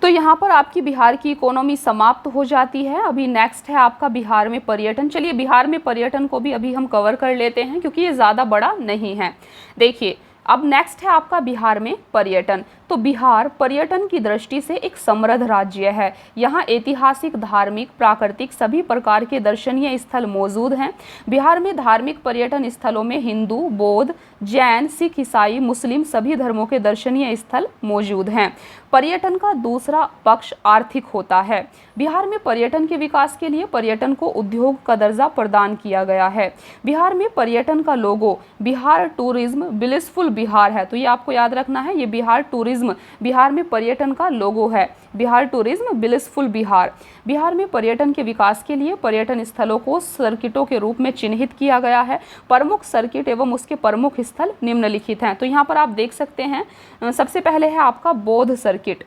तो यहाँ पर आपकी बिहार की इकोनॉमी समाप्त हो जाती है। अभी नेक्स्ट है आपका बिहार में पर्यटन। चलिए बिहार में पर्यटन को भी अभी हम कवर कर लेते हैं, क्योंकि ये ज़्यादा बड़ा नहीं है। देखिए, अब नेक्स्ट है आपका बिहार में पर्यटन। तो बिहार पर्यटन की दृष्टि से एक समृद्ध राज्य है। यहाँ ऐतिहासिक, धार्मिक, प्राकृतिक सभी प्रकार के दर्शनीय स्थल मौजूद हैं। बिहार में धार्मिक पर्यटन स्थलों में हिंदू, बौद्ध, जैन, सिख, ईसाई, मुस्लिम सभी धर्मों के दर्शनीय स्थल मौजूद हैं। पर्यटन का दूसरा पक्ष आर्थिक होता है। बिहार में पर्यटन के विकास के लिए पर्यटन को उद्योग का दर्जा प्रदान किया गया है। बिहार में पर्यटन का लोगो बिहार टूरिज्म ब्लिसफुल बिहार है। तो ये आपको याद रखना है, ये बिहार टूरिज्म, बिहार में पर्यटन का लोगो है, बिहार टूरिज्म ब्लिसफुल बिहार। बिहार में पर्यटन के विकास के लिए पर्यटन स्थलों को सर्किटों के रूप में चिन्हित किया गया है। प्रमुख सर्किट एवं उसके प्रमुख स्थल निम्नलिखित हैं। तो यहाँ पर आप देख सकते हैं, सबसे पहले है आपका बौद्ध सर्किट।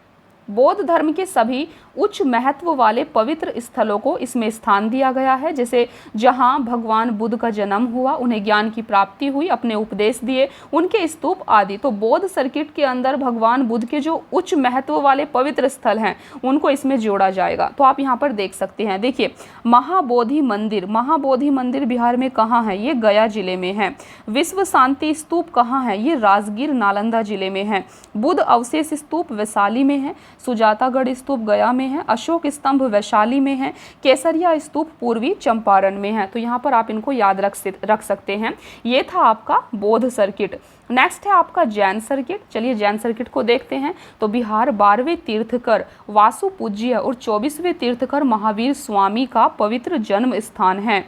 बौद्ध धर्म के सभी उच्च महत्व वाले पवित्र स्थलों को इसमें स्थान दिया गया है, जैसे जहां भगवान बुद्ध का जन्म हुआ, उन्हें ज्ञान की प्राप्ति हुई, अपने उपदेश दिए, उनके स्तूप आदि। तो बौद्ध सर्किट के अंदर भगवान बुद्ध के जो उच्च महत्व वाले पवित्र स्थल हैं उनको इसमें जोड़ा जाएगा। तो आप यहाँ पर देख सकते हैं। देखिए, महाबोधि मंदिर, महाबोधि मंदिर बिहार में कहाँ है? ये गया जिले में है। विश्व शांति स्तूप कहाँ है? ये राजगीर नालंदा जिले में है। बुद्ध अवशेष स्तूप वैशाली में है। सुजातागढ़ स्तूप गया में है। अशोक स्तंभ वैशाली में है। केसरिया स्तूप पूर्वी चंपारण में है। तो यहाँ पर आप इनको याद रख सकते हैं। ये था आपका बौद्ध सर्किट। नेक्स्ट है आपका जैन सर्किट। चलिए जैन सर्किट को देखते हैं। तो बिहार 12वें तीर्थकर वासु पूज्य और 24वें तीर्थकर महावीर स्वामी का पवित्र जन्म स्थान है।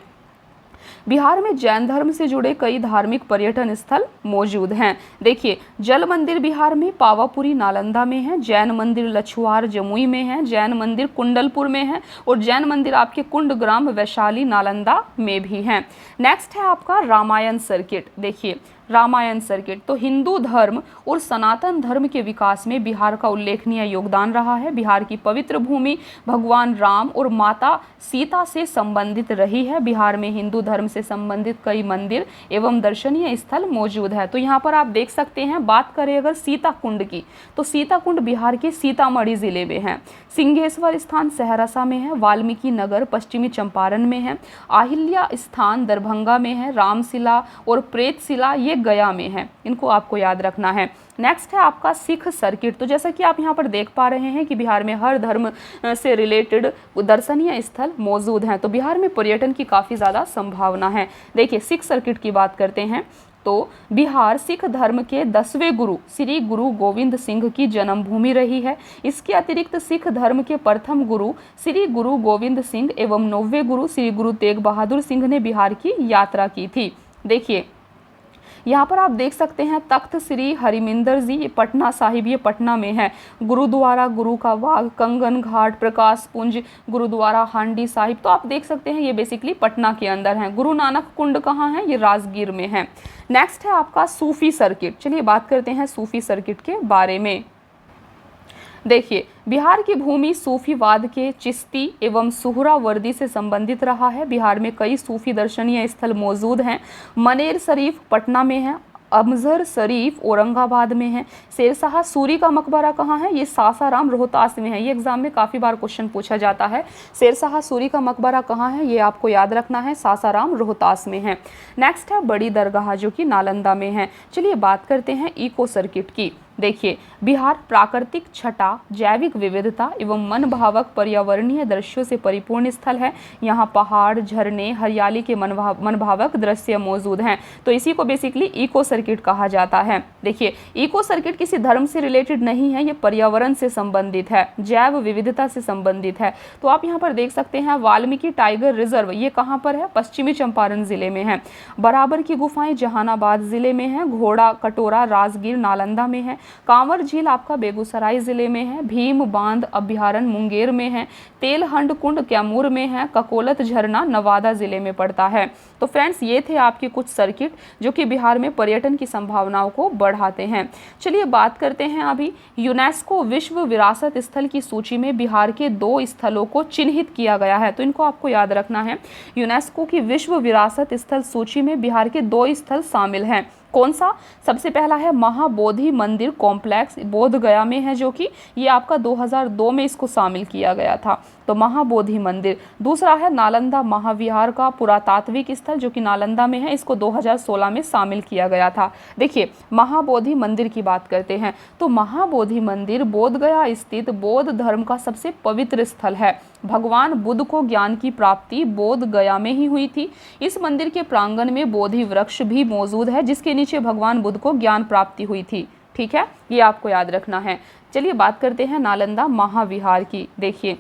बिहार में जैन धर्म से जुड़े कई धार्मिक पर्यटन स्थल मौजूद हैं। देखिए, जल मंदिर बिहार में पावापुरी नालंदा में है, जैन मंदिर लछुआर जमुई में है, जैन मंदिर कुंडलपुर में है और जैन मंदिर आपके कुंडग्राम वैशाली नालंदा में भी हैं। नेक्स्ट है आपका रामायण सर्किट। देखिए, रामायण सर्किट तो हिंदू धर्म और सनातन धर्म के विकास में बिहार का उल्लेखनीय योगदान रहा है। बिहार की पवित्र भूमि भगवान राम और माता सीता से संबंधित रही है। बिहार में हिंदू धर्म से संबंधित कई मंदिर एवं दर्शनीय स्थल मौजूद है। तो यहाँ पर आप देख सकते हैं, बात करें अगर सीता कुंड की, तो सीता कुंड बिहार के सीतामढ़ी जिले में है। सिंहेश्वर स्थान सहरसा में है। वाल्मीकि नगर पश्चिमी चंपारण में है। आहिल्या स्थान दरभंगा में है। रामशिला और प्रेतशिला ये गया में है। इनको आपको याद रखना है। नेक्स्ट है आपका सिख सर्किट। तो जैसा कि आप यहाँ पर देख पा रहे हैं कि बिहार में हर धर्म से रिलेटेड दर्शनीय स्थल मौजूद हैं। तो बिहार में पर्यटन की काफ़ी ज़्यादा संभावना है। देखिए, सिख सर्किट की बात करते हैं तो बिहार सिख धर्म के 10वें गुरु श्री गुरु गोविंद सिंह की जन्मभूमि रही है। इसके अतिरिक्त सिख धर्म के प्रथम गुरु श्री गुरु गोविंद सिंह एवं 9वें गुरु श्री गुरु तेग बहादुर सिंह ने बिहार की यात्रा की थी। देखिए, यहाँ पर आप देख सकते हैं तख्त श्री हरिमिंदर जी, ये पटना साहिब, ये पटना में है। गुरुद्वारा गुरु का बाग, कंगन घाट, प्रकाश पुंज, गुरुद्वारा हांडी साहिब, तो आप देख सकते हैं ये बेसिकली पटना के अंदर है। गुरु नानक कुंड कहाँ है? ये राजगीर में है। नेक्स्ट है आपका सूफी सर्किट। चलिए बात करते हैं सूफी सर्किट के बारे में। देखिए, बिहार की भूमि सूफीवाद के चिश्ती एवं सुहरावर्दी से संबंधित रहा है। बिहार में कई सूफी दर्शनीय स्थल मौजूद हैं। मनेर शरीफ पटना में है। अमजर शरीफ औरंगाबाद में है। शेरशाह सूरी का मकबरा कहाँ है? ये सासाराम रोहतास में है। ये एग्जाम में काफ़ी बार क्वेश्चन पूछा जाता है। शेरशाह सूरी का मकबरा कहाँ है? ये आपको याद रखना है, सासाराम रोहतास में है। नेक्स्ट है बड़ी दरगाह जो कि नालंदा में है। चलिए बात करते हैं इको सर्किट की। देखिए, बिहार प्राकृतिक छटा, जैविक विविधता एवं मनभावक पर्यावरणीय दृश्यों से परिपूर्ण स्थल है। यहाँ पहाड़, झरने, हरियाली के मनभावक दृश्य मौजूद हैं। तो इसी को बेसिकली इको सर्किट कहा जाता है। देखिए, इको सर्किट किसी धर्म से रिलेटेड नहीं है, ये पर्यावरण से संबंधित है, जैव विविधता से संबंधित है। तो आप यहाँ पर देख सकते हैं वाल्मीकि टाइगर रिजर्व, ये कहाँ पर है? पश्चिमी चंपारण जिले में है। बराबर की गुफाएं जहानाबाद जिले में है। घोड़ा कटोरा राजगीर नालंदा में है। कांवर झील आपका बेगूसराय जिले में है। भीम बांध अभ्यारण्य मुंगेर में है। तेलहंड कुंड कैमूर में है। ककोलत झरना नवादा जिले में पड़ता है। तो फ्रेंड्स, ये थे आपके कुछ सर्किट जो कि बिहार में पर्यटन की संभावनाओं को बढ़ाते हैं। चलिए बात करते हैं अभी यूनेस्को विश्व विरासत स्थल की सूची में बिहार के 2 स्थलों को चिन्हित किया गया है। तो इनको आपको याद रखना है। यूनेस्को की विश्व विरासत स्थल सूची में बिहार के 2 स्थल शामिल हैं। कौन सा? सबसे पहला है महाबोधि मंदिर कॉम्प्लेक्स, बोध गया में है, जो कि ये आपका 2002 में इसको शामिल किया गया था। तो महाबोधि मंदिर। दूसरा है नालंदा महाविहार का पुरातात्विक स्थल, जो कि नालंदा में है, इसको 2016 में शामिल किया गया था। देखिए, महाबोधि मंदिर की बात करते हैं तो महाबोधि मंदिर बोध गया स्थित बौद्ध धर्म का सबसे पवित्र स्थल है। भगवान बुद्ध को ज्ञान की प्राप्ति बोध गया में ही हुई थी। इस मंदिर के प्रांगण में बोधि वृक्ष भी मौजूद है, जिसके नीचे भगवान बुद्ध को ज्ञान प्राप्ति हुई थी। ठीक है, ये आपको याद रखना है। चलिए बात करते हैं नालंदा महाविहार की। देखिए,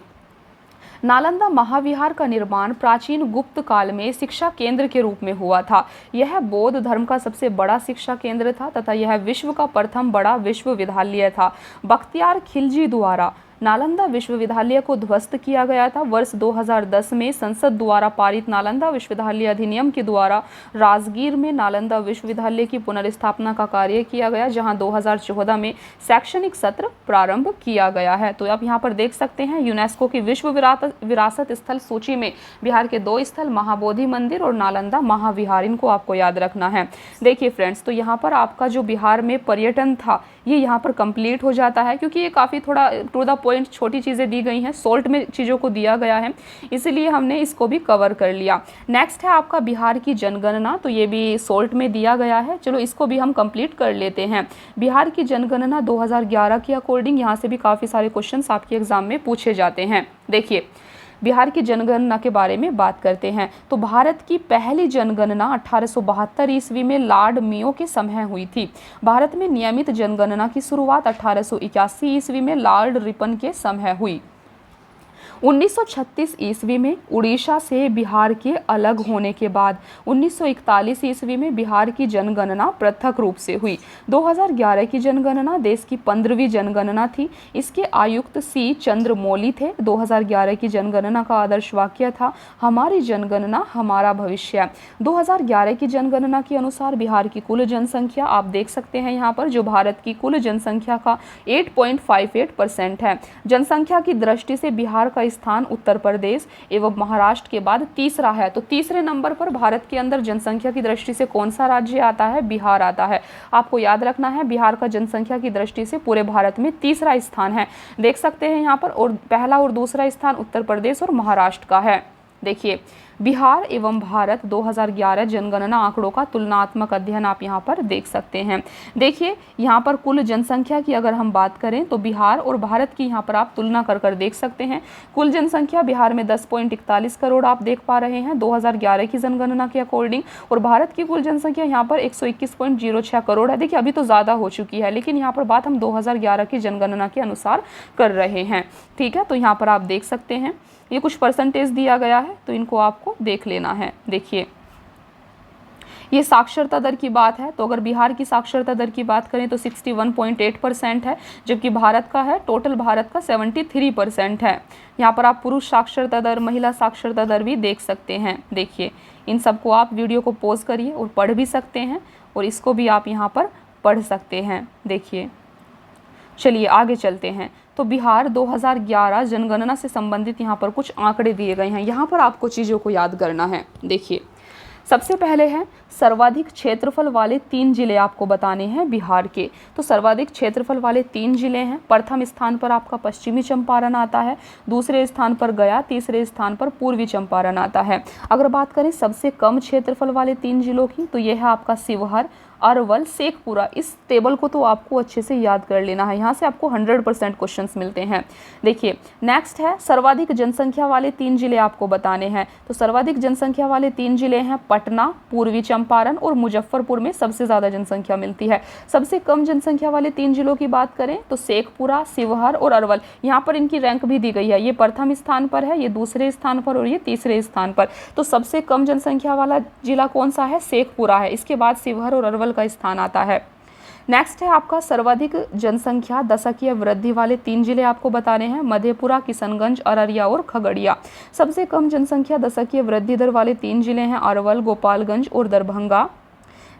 नालंदा महाविहार का निर्माण प्राचीन गुप्त काल में शिक्षा केंद्र के रूप में हुआ था। यह बौद्ध धर्म का सबसे बड़ा शिक्षा केंद्र था तथा यह विश्व का प्रथम बड़ा विश्वविद्यालय था। बख्तियार खिलजी द्वारा नालंदा विश्वविद्यालय को ध्वस्त किया गया था। वर्ष 2010 में संसद द्वारा पारित नालंदा विश्वविद्यालय अधिनियम के द्वारा राजगीर में नालंदा विश्वविद्यालय की पुनर्स्थापना का कार्य किया गया, जहां 2014 में शैक्षणिक सत्र प्रारंभ किया गया है। तो आप यहां पर देख सकते हैं यूनेस्को की विश्व विरासत स्थल सूची में बिहार के 2 स्थल महाबोधि मंदिर और नालंदा महाविहार, इनको आपको याद रखना है। देखिए फ्रेंड्स, तो यहाँ पर आपका जो बिहार में पर्यटन था ये यहाँ पर कंप्लीट हो जाता है, क्योंकि ये काफ़ी थोड़ा टू द पॉइंट छोटी चीज़ें दी गई हैं, शॉर्ट में चीज़ों को दिया गया है, इसीलिए हमने इसको भी कवर कर लिया। नेक्स्ट है आपका बिहार की जनगणना, तो ये भी शॉर्ट में दिया गया है। चलो इसको भी हम कंप्लीट कर लेते हैं। बिहार की जनगणना 2011 के अकॉर्डिंग यहाँ से भी काफ़ी सारे क्वेश्चंस आपके एग्जाम में पूछे जाते हैं। देखिए, बिहार की जनगणना के बारे में बात करते हैं तो भारत की पहली जनगणना 1872 ईस्वी में लॉर्ड मेयो के समय हुई थी। भारत में नियमित जनगणना की शुरुआत 1881 ईस्वी में लॉर्ड रिपन के समय हुई। 1936 ईस्वी में उड़ीसा से बिहार के अलग होने के बाद 1941 ईस्वी में बिहार की जनगणना पृथक रूप से हुई। 2011 की जनगणना देश की 15वीं जनगणना थी। इसके आयुक्त सी चंद्रमौली थे। 2011 की जनगणना का आदर्श वाक्य था, हमारी जनगणना हमारा भविष्य। 2011 की जनगणना के अनुसार बिहार की कुल जनसंख्या आप देख सकते हैं यहाँ पर, जो भारत की कुल जनसंख्या का 8.58% है। जनसंख्या की दृष्टि से बिहार का स्थान उत्तर प्रदेश एवं महाराष्ट्र के बाद तीसरा है। तो तीसरे नंबर पर भारत के अंदर जनसंख्या की दृष्टि से कौन सा राज्य आता है? बिहार आता है। आपको याद रखना है, बिहार का जनसंख्या की दृष्टि से पूरे भारत में तीसरा स्थान है। देख सकते हैं यहाँ पर, और पहला और दूसरा स्थान उत्तर प्रदेश और महाराष्ट्र का है। देखिए, बिहार एवं भारत 2011 जनगणना आंकड़ों का तुलनात्मक अध्ययन आप यहाँ पर देख सकते हैं। देखिए, यहाँ पर कुल जनसंख्या की अगर हम बात करें तो बिहार और भारत की यहाँ पर आप तुलना कर देख सकते हैं। कुल जनसंख्या बिहार में 10.41 करोड़ आप देख पा रहे हैं 2011 की जनगणना के अकॉर्डिंग, और भारत की कुल जनसंख्या यहाँ पर 121.06 करोड़ है। देखिए, अभी तो ज़्यादा हो चुकी है, लेकिन यहाँ पर बात हम 2011 की जनगणना के अनुसार कर रहे हैं। ठीक है, तो यहाँ पर आप देख सकते हैं ये कुछ परसेंटेज दिया गया है, तो इनको आपको देख लेना है। देखिए, ये साक्षरता दर की बात है, तो अगर बिहार की साक्षरता दर की बात करें तो 61.8% है, जबकि भारत का है, टोटल भारत का 73% है। यहाँ पर आप पुरुष साक्षरता दर, महिला साक्षरता दर भी देख सकते हैं। देखिए, इन सबको आप वीडियो को पॉज करिए और पढ़ भी सकते हैं, और इसको भी आप यहाँ पर पढ़ सकते हैं। देखिए, चलिए आगे चलते हैं। तो बिहार 2011 जनगणना से संबंधित यहाँ पर कुछ आंकड़े दिए गए हैं, यहाँ पर आपको चीज़ों को याद करना है। देखिए, सबसे पहले है सर्वाधिक क्षेत्रफल वाले 3 जिले आपको बताने हैं बिहार के। तो सर्वाधिक क्षेत्रफल वाले 3 जिले हैं। प्रथम स्थान पर आपका पश्चिमी चंपारण आता है, दूसरे स्थान पर गया, तीसरे स्थान पर पूर्वी चंपारण आता है। अगर बात करें सबसे कम क्षेत्रफल वाले 3 जिलों की, तो यह है आपका शिवहर, अरवल, शेखपुरा। इस टेबल को तो आपको अच्छे से याद कर लेना है, यहाँ से आपको 100% क्वेश्चंस मिलते हैं। देखिए नेक्स्ट है सर्वाधिक जनसंख्या वाले 3 जिले आपको बताने हैं। तो सर्वाधिक जनसंख्या वाले 3 जिले हैं पटना, पूर्वी चंपारण और मुजफ्फरपुर में सबसे ज़्यादा जनसंख्या मिलती है। सबसे कम जनसंख्या वाले 3 जिलों की बात करें तो शेखपुरा, शिवहर और अरवल। यहाँ पर इनकी रैंक भी दी गई है, ये प्रथम स्थान पर है, ये दूसरे स्थान पर और ये तीसरे स्थान पर। तो सबसे कम जनसंख्या वाला जिला कौन सा है? शेखपुरा है। इसके बाद शिवहर और अरवल का स्थान आता है। नेक्स्ट है आपका सर्वाधिक जनसंख्या दशकीय वृद्धि वाले 3 जिले आपको बताने हैं, मधेपुरा, किशनगंज, अररिया और खगड़िया। सबसे कम जनसंख्या दशकीय वृद्धि दर वाले 3 जिले हैं अरवल, गोपालगंज और दरभंगा।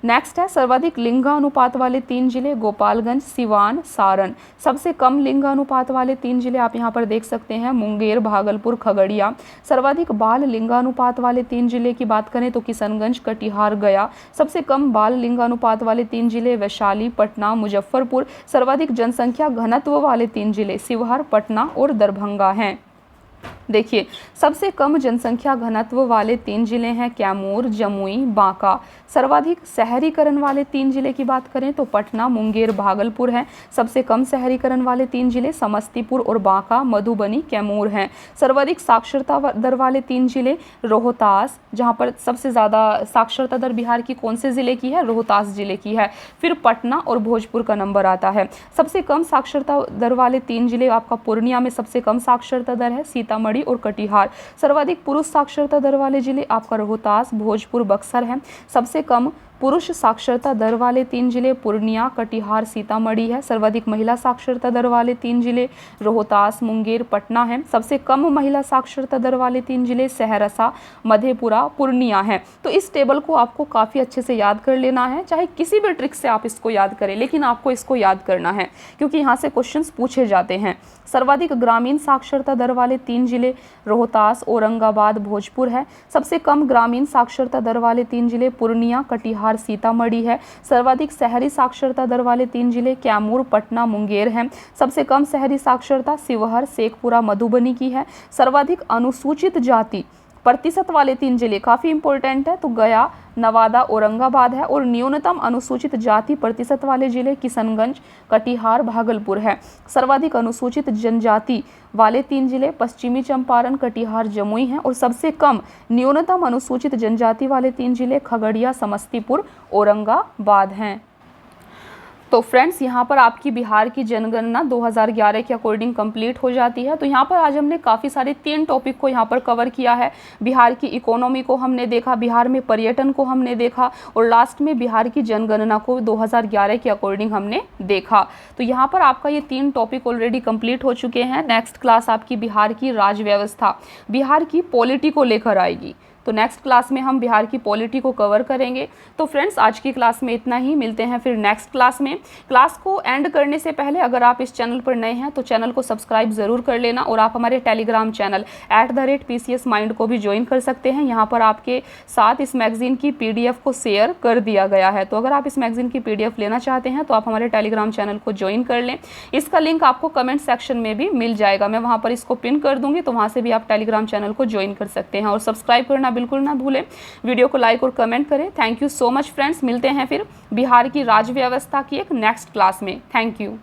नेक्स्ट है सर्वाधिक लिंगानुपात वाले 3 जिले, गोपालगंज, सिवान, सारण। सबसे कम लिंगानुपात वाले 3 जिले आप यहाँ पर देख सकते हैं, मुंगेर, भागलपुर, खगड़िया। सर्वाधिक बाल लिंगानुपात वाले 3 जिले की बात करें तो किशनगंज, कटिहार, गया। सबसे कम बाल लिंगानुपात वाले 3 जिले, वैशाली, पटना, मुजफ्फरपुर। सर्वाधिक जनसंख्या घनत्व वाले 3 जिले शिवहर, पटना और दरभंगा हैं। देखिए सबसे कम जनसंख्या घनत्व वाले 3 जिले हैं कैमूर, जमुई, बांका। सर्वाधिक शहरीकरण वाले 3 जिले की बात करें तो पटना, मुंगेर, भागलपुर हैं। सबसे कम शहरीकरण वाले 3 जिले समस्तीपुर और बांका, मधुबनी, कैमूर हैं। सर्वाधिक साक्षरता दर वाले 3 जिले रोहतास, जहां पर सबसे ज़्यादा साक्षरता दर बिहार की कौन से ज़िले की है? रोहतास जिले की है। फिर पटना और भोजपुर का नंबर आता है। सबसे कम साक्षरता दर वाले 3 जिले आपका पूर्णिया में सबसे कम साक्षरता दर है, सीतामढ़ी और कटिहार। सर्वाधिक पुरुष साक्षरता दर वाले जिले आपका रोहतास, भोजपुर, बक्सर हैं। सबसे कम पुरुष साक्षरता दर वाले 3 जिले पूर्णिया, कटिहार, सीतामढ़ी है। सर्वाधिक महिला साक्षरता दर वाले 3 जिले रोहतास, मुंगेर, पटना हैं। सबसे कम महिला साक्षरता दर वाले 3 जिले सहरसा, मधेपुरा, पूर्णिया हैं। तो इस टेबल को आपको काफ़ी अच्छे से याद कर लेना है, चाहे किसी भी ट्रिक से आप इसको याद करें, लेकिन आपको इसको याद करना है क्योंकि यहाँ से क्वेश्चंस पूछे जाते हैं। सर्वाधिक ग्रामीण साक्षरता दर वाले 3 जिले रोहतास, औरंगाबाद, भोजपुर है। सबसे कम ग्रामीण साक्षरता दर वाले 3 जिले पूर्णिया, कटिहार, सीतामढ़ी है। सर्वाधिक शहरी साक्षरता दर वाले 3 जिले कैमूर, पटना, मुंगेर हैं। सबसे कम शहरी साक्षरता शिवहर, शेखपुरा, मधुबनी की है। सर्वाधिक अनुसूचित जाति प्रतिशत वाले 3 जिले काफ़ी इंपॉर्टेंट है तो गया, नवादा, औरंगाबाद है। और न्यूनतम अनुसूचित जाति प्रतिशत वाले जिले किशनगंज, कटिहार, भागलपुर है। सर्वाधिक अनुसूचित जनजाति वाले 3 जिले पश्चिमी चंपारण, कटिहार, जमुई हैं। और सबसे कम न्यूनतम अनुसूचित जनजाति वाले 3 जिले खगड़िया, समस्तीपुर, औरंगाबाद हैं। तो फ्रेंड्स यहाँ पर आपकी बिहार की जनगणना 2011 के अकॉर्डिंग कंप्लीट हो जाती है। तो यहाँ पर आज हमने काफ़ी सारे 3 टॉपिक को यहाँ पर कवर किया है। बिहार की इकोनॉमी को हमने देखा, बिहार में पर्यटन को हमने देखा और लास्ट में बिहार की जनगणना को 2011 के अकॉर्डिंग हमने देखा। तो यहाँ पर आपका ये 3 टॉपिक ऑलरेडी कंप्लीट हो चुके हैं। नेक्स्ट क्लास आपकी बिहार की राज्य व्यवस्था, बिहार की पॉलिटी को लेकर आएगी। तो नेक्स्ट क्लास में हम बिहार की पॉलिटी को कवर करेंगे। तो फ्रेंड्स आज की क्लास में इतना ही, मिलते हैं फिर नेक्स्ट क्लास में। क्लास को एंड करने से पहले अगर आप इस चैनल पर नए हैं तो चैनल को सब्सक्राइब ज़रूर कर लेना और आप हमारे टेलीग्राम चैनल @PCS Mind को भी ज्वाइन कर सकते हैं। यहाँ पर आपके साथ इस मैगजीन की PDF को शेयर कर दिया गया है। तो अगर आप इस मैगजीन की PDF लेना चाहते हैं तो आप हमारे टेलीग्राम चैनल को ज्वाइन कर लें। इसका लिंक आपको कमेंट सेक्शन में भी मिल जाएगा, मैं वहाँ पर इसको पिन कर दूँगी, तो वहाँ से भी आप टेलीग्राम चैनल को ज्वाइन कर सकते हैं। और सब्सक्राइब करना बिल्कुल ना भूलें, वीडियो को लाइक और कमेंट करें। Thank you so much friends, मिलते हैं फिर बिहार की राज्य व्यवस्था की एक नेक्स्ट क्लास में। Thank you.